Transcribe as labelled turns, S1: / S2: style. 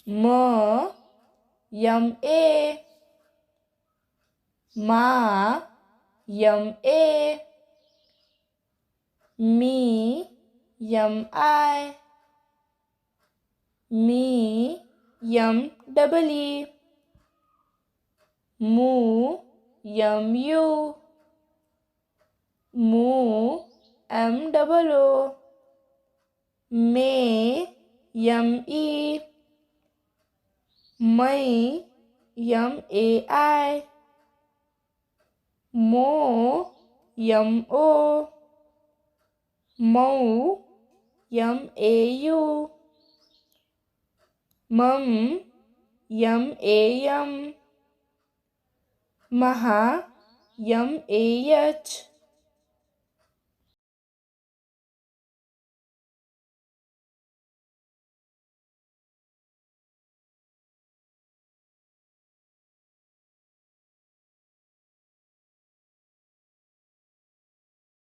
S1: म M A मा M A मी यम आई मी यम डबल ई मू यम यू मू एम डबल ओ मे यम ई मई यम ए आई मो यम ओ मऊ यम ए यू मम यम ए यम महा यम ए एच